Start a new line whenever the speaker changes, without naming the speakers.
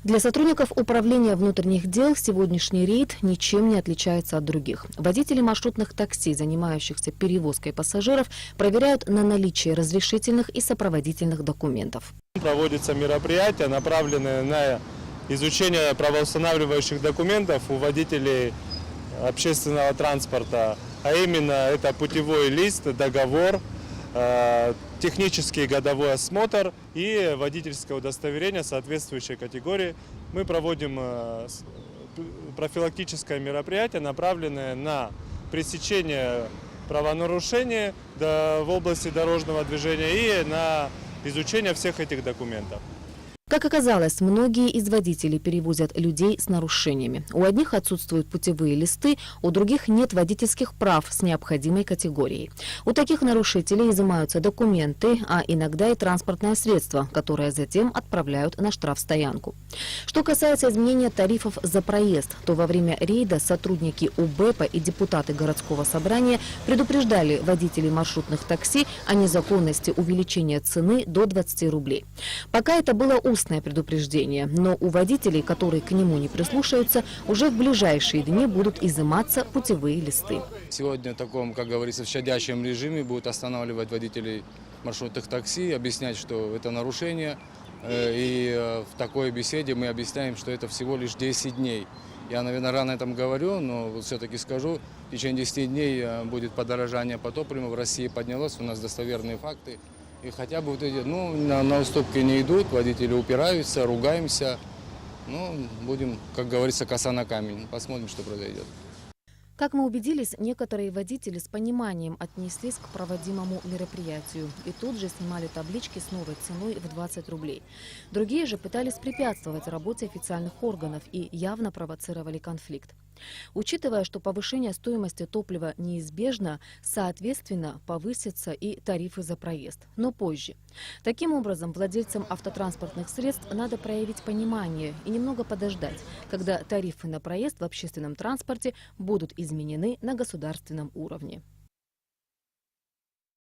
Для сотрудников управления внутренних дел сегодняшний рейд ничем не отличается от других. Водители маршрутных такси, занимающихся перевозкой пассажиров, проверяют на наличие разрешительных и сопроводительных документов.
Проводятся мероприятия, направленные на изучение правоустанавливающих документов у водителей общественного транспорта, а именно это путевой лист, договор, технический годовой осмотр и водительское удостоверение соответствующей категории. Мы проводим профилактическое мероприятие, направленное на пресечение правонарушений в области дорожного движения и на изучение всех этих документов.
Как оказалось, многие из водителей перевозят людей с нарушениями. У одних отсутствуют путевые листы, у других нет водительских прав с необходимой категорией. У таких нарушителей изымаются документы, а иногда и транспортное средство, которое затем отправляют на штрафстоянку. Что касается изменения тарифов за проезд, то во время рейда сотрудники УБЭПа и депутаты городского собрания предупреждали водителей маршрутных такси о незаконности увеличения цены до 20 рублей. Пока это было устное предупреждение, но у водителей, которые к нему не прислушаются, уже в ближайшие дни будут изыматься путевые листы.
Сегодня в таком, как говорится, в щадящем режиме будут останавливать водителей маршрутных такси, объяснять, что это нарушение. И в такой беседе мы объясняем, что это всего лишь 10 дней. Я, наверное, рано этом говорю, но все-таки скажу, в течение 10 дней будет подорожание по топливу. В России поднялось, у нас достоверные факты. И хотя бы вот эти, на уступки не идут, водители упираются, ругаемся. Будем, как говорится, коса на камень. Посмотрим, что произойдет.
Как мы убедились, некоторые водители с пониманием отнеслись к проводимому мероприятию и тут же снимали таблички с новой ценой в 20 рублей. Другие же пытались препятствовать работе официальных органов и явно провоцировали конфликт. Учитывая, что повышение стоимости топлива неизбежно, соответственно, повысятся и тарифы за проезд, но позже. Таким образом, владельцам автотранспортных средств надо проявить понимание и немного подождать, когда тарифы на проезд в общественном транспорте будут изменены на государственном уровне.